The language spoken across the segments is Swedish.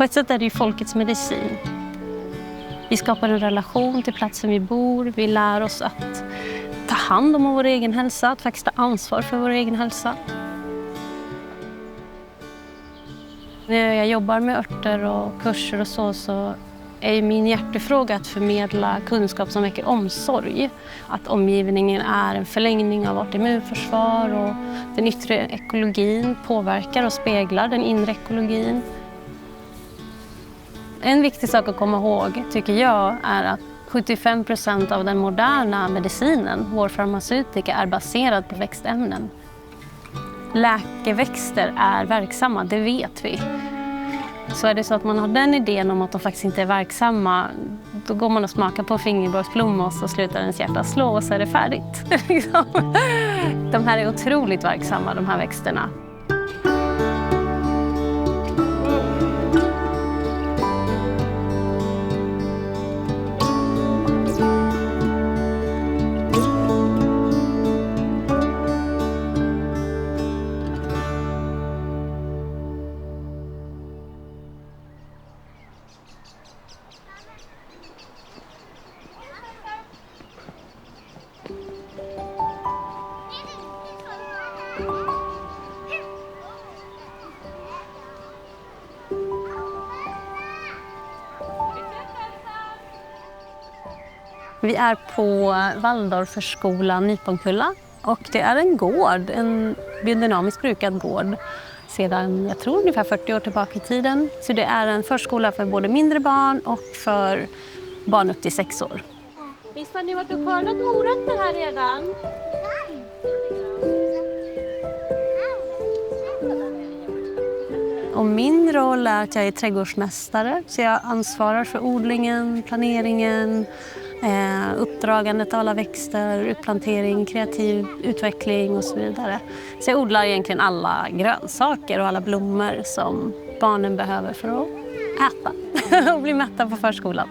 ett sätt är det ju folkets medicin. Vi skapar en relation till platsen vi bor. Vi lär oss att ta hand om vår egen hälsa, att faktiskt ta ansvar för vår egen hälsa. När jag jobbar med örter och kurser och så är min hjärtefråga att förmedla kunskap som väcker omsorg. Att omgivningen är en förlängning av vårt immunförsvar och den yttre ekologin påverkar och speglar den inre ekologin. En viktig sak att komma ihåg, tycker jag, är att 75% av den moderna medicinen, vår farmaceutika, är baserad på växtämnen. Läkeväxter är verksamma, det vet vi. Så är det så att man har den idén om att de faktiskt inte är verksamma, då går man och smakar på fingerborgsblomma och så slutar ens hjärta slå och så är det färdigt. De här är otroligt verksamma, de här växterna. Vi är på Waldorfskolan Nyponkulla och det är en gård, en biodynamiskt brukad gård sedan, jag tror, ungefär 40 år tillbaka i tiden. Så det är en förskola för både mindre barn och för barn upp till 6 år. Visst har ni varit och skördat morötter här redan? Och min roll är att jag är trädgårdsmästare, så jag ansvarar för odlingen, planeringen, uppdragandet av alla växter, utplantering, kreativ utveckling och så vidare. Så jag odlar egentligen alla grönsaker och alla blommor som barnen behöver för att äta och bli mätta på förskolan.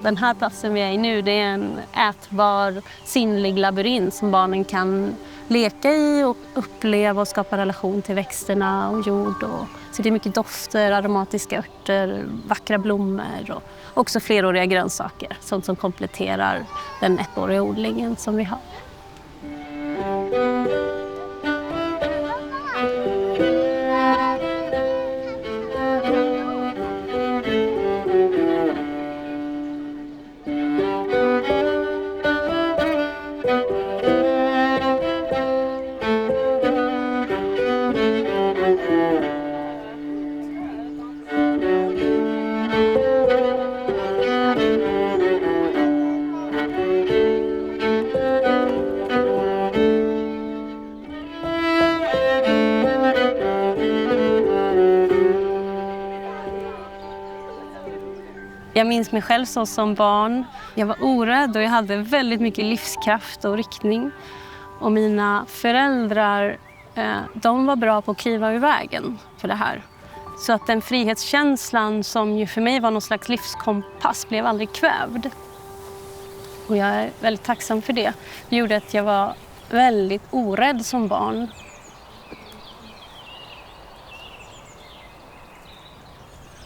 Den här platsen vi är i nu, det är en ätbar, sinnlig labyrint som barnen kan leka i och uppleva och skapa relation till växterna och jord. Så det är mycket dofter, aromatiska örter, vackra blommor och också fleråriga grönsaker. Sånt som kompletterar den ettåriga odlingen som vi har. Jag minns mig själv så som barn. Jag var orädd och jag hade väldigt mycket livskraft och riktning. Och mina föräldrar, de var bra på att kliva ur vägen för det här. Så att den frihetskänslan som ju för mig var någon slags livskompass blev aldrig kvävd. Och jag är väldigt tacksam för det. Det gjorde att jag var väldigt orädd som barn.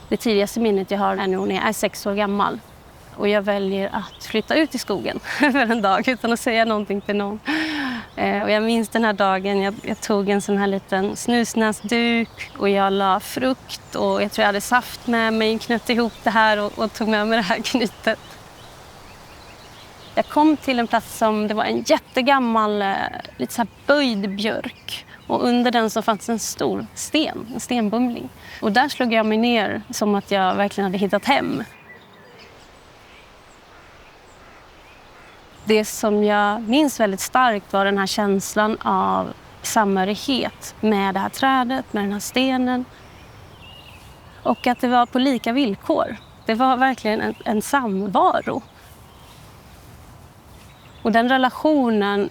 Det tidigaste minnet jag har är nog när jag är 6 år gammal. Och jag väljer att flytta ut i skogen för en dag utan att säga någonting till någon. Och jag minns den här dagen, jag tog en sån här liten snusnäsduk och jag la frukt och jag tror jag hade saft med mig, knöt ihop det här och tog med mig det här knytet. Jag kom till en plats som det var en jättegammal, lite så här böjd björk. Och under den så fanns en stor sten, en stenbumling. Och där slog jag mig ner som att jag verkligen hade hittat hem. Det som jag minns väldigt starkt var den här känslan av samhörighet med det här trädet, med den här stenen. Och att det var på lika villkor. Det var verkligen en samvaro. Och den relationen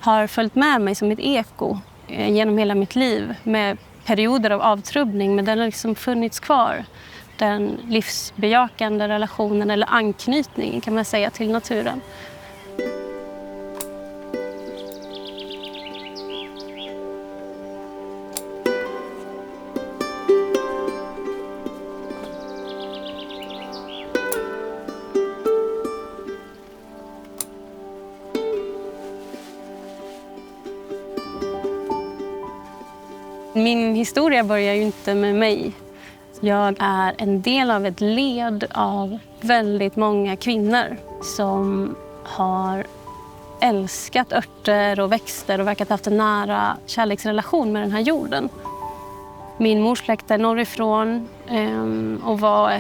har följt med mig som ett eko genom hela mitt liv. Med perioder av avtrubbning, men den har liksom funnits kvar. Den livsbejakande relationen eller anknytningen kan man säga till naturen. Min historia börjar ju inte med mig. Jag är en del av ett led av väldigt många kvinnor som har älskat örter och växter och verkat ha haft en nära kärleksrelation med den här jorden. Min mors släkt är norrifrån och var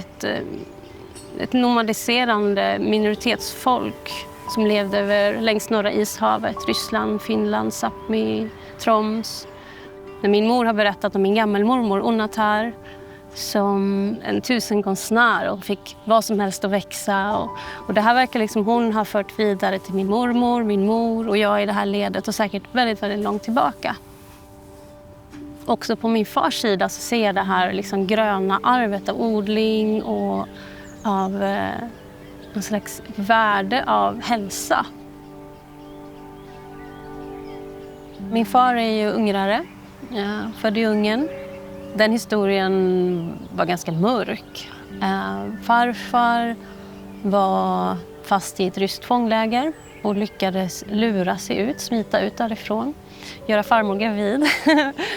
ett nomadiserande minoritetsfolk som levde längs norra ishavet, Ryssland, Finland, Sápmi, Troms. När min mor har berättat om min gammelmormor Onatar som en tusenkonstnär och fick vad som helst att växa. Och det här verkar liksom hon har fört vidare till min mormor, min mor och jag i det här ledet och säkert väldigt, väldigt långt tillbaka. Också på min fars sida så ser jag det här liksom gröna arvet av odling och av en slags värde av hälsa. Min far är ju ungrare, född i Ungern. Den historien var ganska mörk. Farfar var fast i ett ryskt fångläger och lyckades lura sig ut, smita ut därifrån. Göra farmor gravid.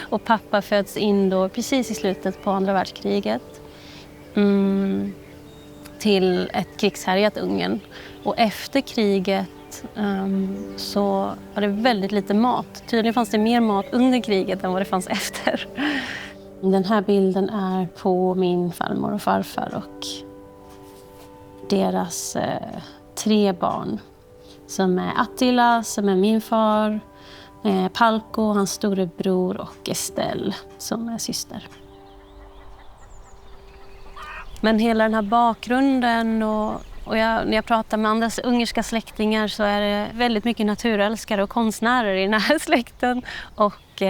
Och pappa föds in då precis i slutet på andra världskriget. Till ett krigshärjat Ungern. Och efter kriget så var det väldigt lite mat. Tydligen fanns det mer mat under kriget än vad det fanns efter. Den här bilden är på min farmor och farfar och deras 3 barn. Som är Attila, som är min far, Palko, hans storebror och Estelle, som är syster. Men hela den här bakgrunden när jag pratar med andra ungerska släktingar så är det väldigt mycket naturälskare och konstnärer i den här släkten. Och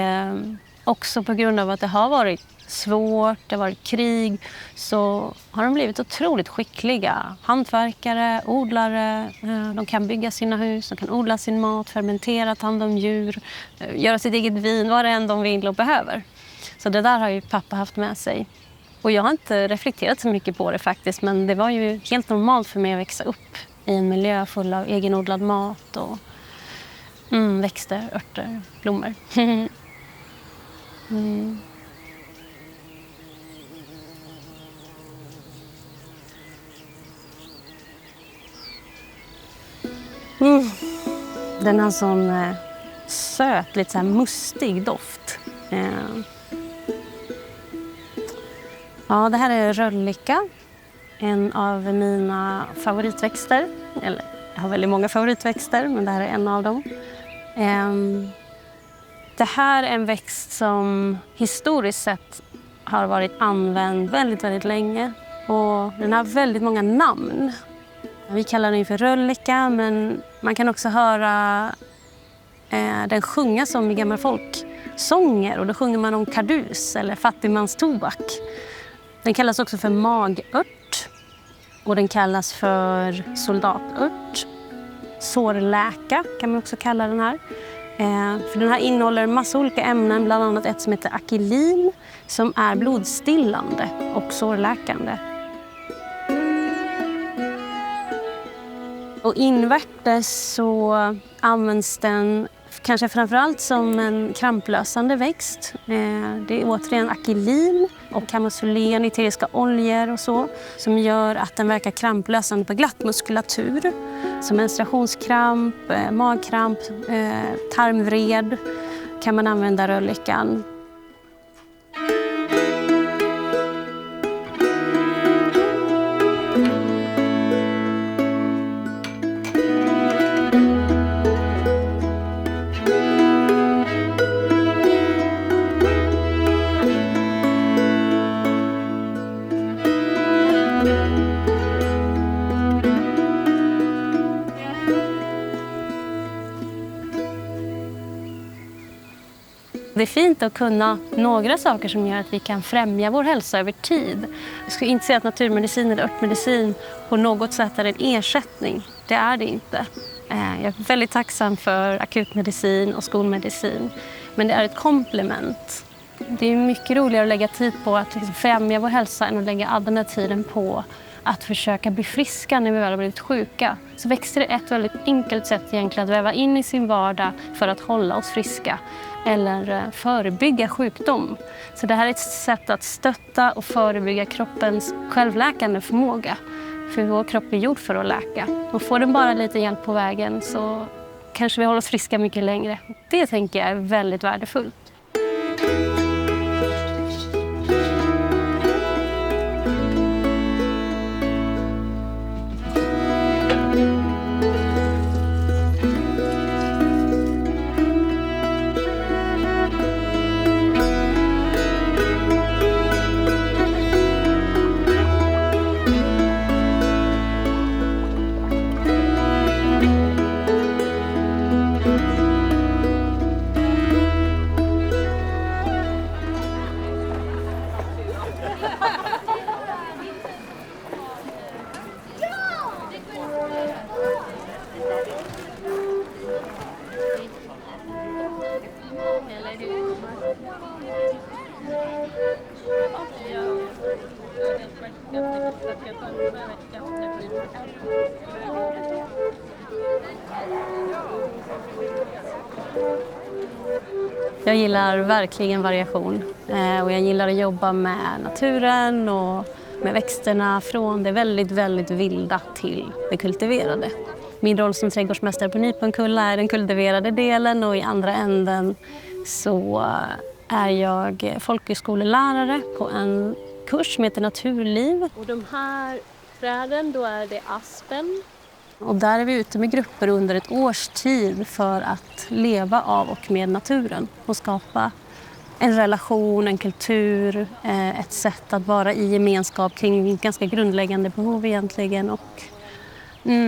också på grund av att det har varit svårt, det har varit krig, så har de blivit otroligt skickliga. Hantverkare, odlare, de kan bygga sina hus, de kan odla sin mat, fermentera, ta hand om djur, göra sitt eget vin, vad det än de vill och behöver. Så det där har ju pappa haft med sig. Och jag har inte reflekterat så mycket på det faktiskt, men det var ju helt normalt för mig att växa upp i en miljö full av egenodlad mat och växter, örter, blommor. Den har sån söt, lite så här mustig doft. Ja, det här är röllika, en av mina favoritväxter. Eller, jag har väldigt många favoritväxter, men det här är en av dem. Det här är en växt som historiskt sett har varit använd väldigt, väldigt länge. Och den har väldigt många namn. Vi kallar den för röllika, men man kan också höra den sjunga som i gamla folksånger. Och då sjunger man om kardus eller fattigmanstobak. Den kallas också för magört och den kallas för soldatört. Sårläka kan man också kalla den här. För den här innehåller en massa olika ämnen, bland annat ett som heter akilin som är blodstillande och sårläkande. Och invärtes så används den kanske framförallt som en kramplösande växt. Det är återigen akilin och kamosulen, eteriska oljor och så som gör att den verkar kramplösande på glatt muskulatur. Som menstruationskramp, magkramp, tarmvred kan man använda röllikan. Det är fint att kunna några saker som gör att vi kan främja vår hälsa över tid. Jag skulle inte säga att naturmedicin eller örtmedicin på något sätt är en ersättning. Det är det inte. Jag är väldigt tacksam för akutmedicin och skolmedicin. Men det är ett komplement. Det är mycket roligare att lägga tid på att främja vår hälsa än att lägga all den här tiden på att försöka bli friska när vi väl har blivit sjuka. Så växter det ett väldigt enkelt sätt egentligen att väva in i sin vardag för att hålla oss friska eller förebygga sjukdom. Så det här är ett sätt att stötta och förebygga kroppens självläkande förmåga. För vår kropp är gjord för att läka. Och får den bara lite hjälp på vägen så kanske vi håller oss friska mycket längre. Det tänker jag är väldigt värdefullt. Jag gillar verkligen variation och jag gillar att jobba med naturen och med växterna från det väldigt, väldigt vilda till det kultiverade. Min roll som trädgårdsmästare på Nyponkulla är den kultiverade delen och i andra änden så är jag folkhögskolelärare på en kurs som heter Naturliv. Och de här träden, då är det aspen. Och där är vi ute med grupper under ett års tid för att leva av och med naturen och skapa en relation, en kultur, ett sätt att vara i gemenskap kring ganska grundläggande behov egentligen. Och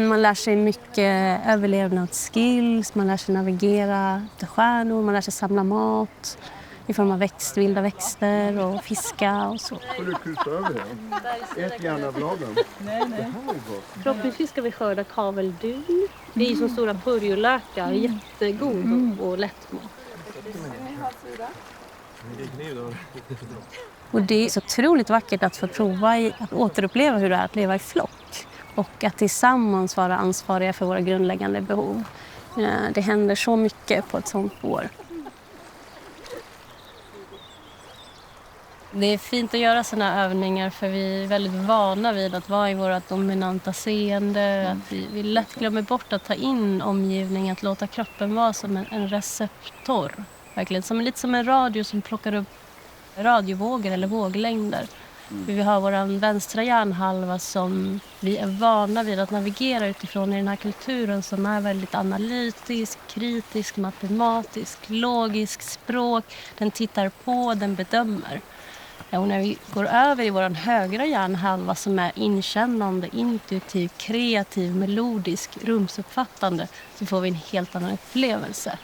man lär sig mycket överlevnadsskills, man lär sig navigera efter stjärnor, man lär sig samla mat i form av vilda växter och fiska och så. Får du kryssa över den? Ät gärna bladen. Nej. Förhoppningsvis ska vi skörda kaveldun. Det är ju som stora purjolökar, jättegod och lättmat. Och det är så otroligt vackert att få prova att återuppleva hur det är att leva i flock. Och att tillsammans vara ansvariga för våra grundläggande behov. Det händer så mycket på ett sånt år. Det är fint att göra såna övningar för vi är väldigt vana vid att vara i vårt dominanta seende. Att vi lätt glömmer bort att ta in omgivningen, att låta kroppen vara som en receptor. Verkligen lite som en radio som plockar upp radiovågor eller våglängder. Vi har vår vänstra hjärnhalva som vi är vana vid att navigera utifrån i den här kulturen som är väldigt analytisk, kritisk, matematisk, logisk, språk. Den tittar på, den bedömer. Och när vi går över i vår högra hjärnhalva som är inkännande, intuitiv, kreativ, melodisk, rumsuppfattande så får vi en helt annan upplevelse.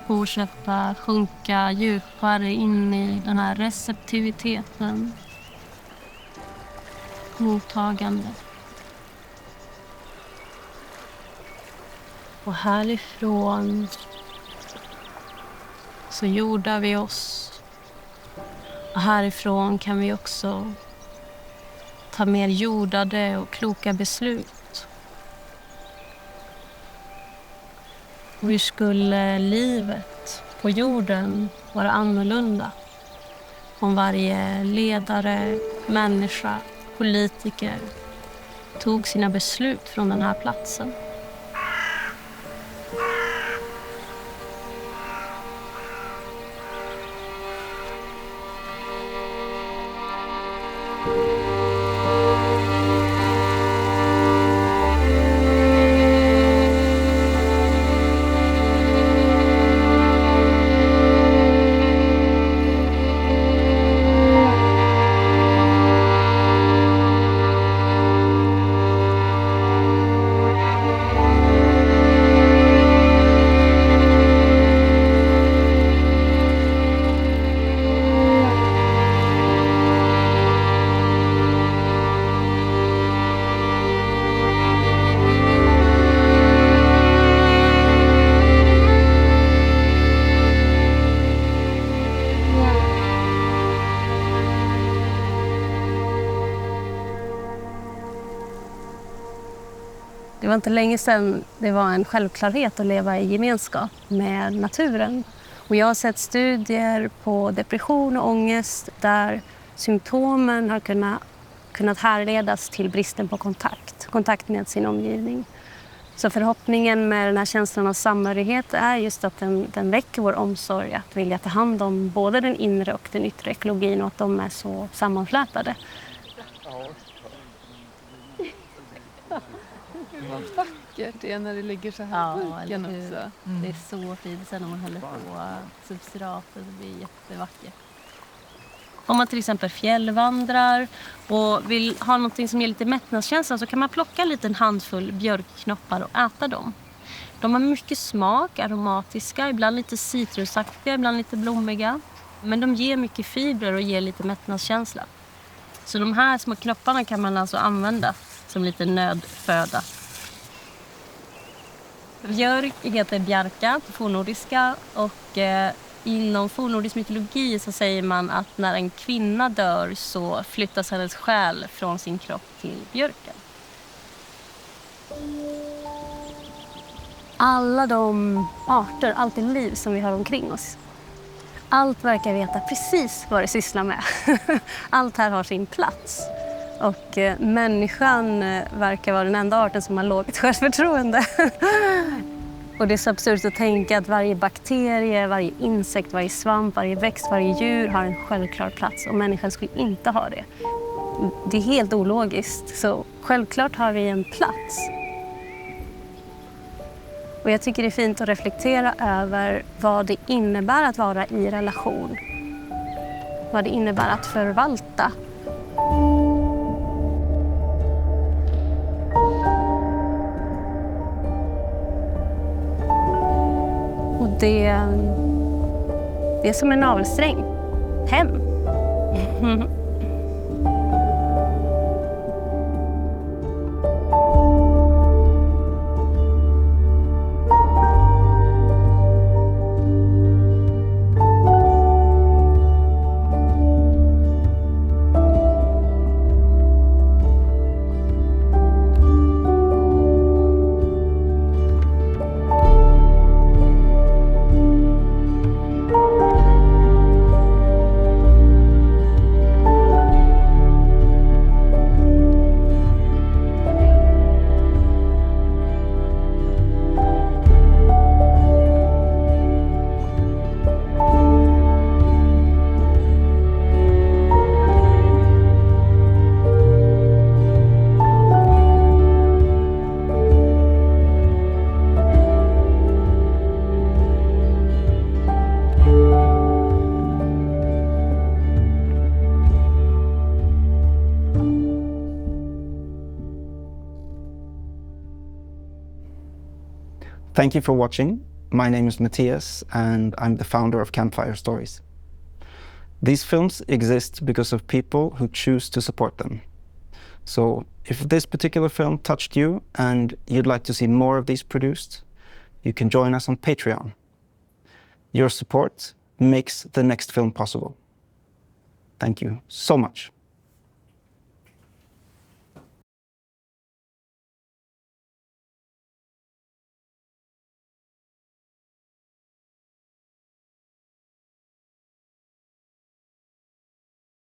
Fortsätta sjunka djupare in i den här receptiviteten, mottagande. Och härifrån så jordar vi oss. Och härifrån kan vi också ta mer jordade och kloka beslut. Och hur skulle livet på jorden vara annorlunda om varje ledare, människa, politiker tog sina beslut från den här platsen? Det var inte länge sedan det var en självklarhet att leva i gemenskap med naturen. Och jag har sett studier på depression och ångest där symptomen har kunnat härledas till bristen på kontakt med sin omgivning. Så förhoppningen med den här känslan av samhörighet är just att den väcker vår omsorg att vilja ta hand om både den inre och den yttre ekologin och att de är så sammanflätade. Vad vackert det är när det ligger så här i buken också. Det är så fint sen när man häller på substratet. Det blir jättevackert. Om man till exempel fjällvandrar och vill ha något som ger lite mättnadskänsla så kan man plocka en liten handfull björkknoppar och äta dem. De har mycket smak, aromatiska, ibland lite citrusaktiga, ibland lite blommiga. Men de ger mycket fibrer och ger lite mättnadskänsla. Så de här små knopparna kan man alltså använda som lite nödföda. Björk heter bjarka på fornnordiska och inom fornnordisk mytologi så säger man att när en kvinna dör så flyttas hennes själ från sin kropp till björken. Alla de arter, allt det liv som vi har omkring oss. Allt verkar veta precis vad det sysslar med. Allt här har sin plats. Och människan verkar vara den enda arten som har lågt självförtroende. Och det är så absurt att tänka att varje bakterie, varje insekt, varje svamp, varje växt, varje djur har en självklar plats och människan skulle inte ha det. Det är helt ologiskt, så självklart har vi en plats. Och jag tycker det är fint att reflektera över vad det innebär att vara i relation. Vad det innebär att förvalta. Och det är som en navelsträng. Hem. Thank you for watching. My name is Matthias and I'm the founder of Campfire Stories. These films exist because of people who choose to support them. So if this particular film touched you and you'd like to see more of these produced, you can join us on Patreon. Your support makes the next film possible. Thank you so much.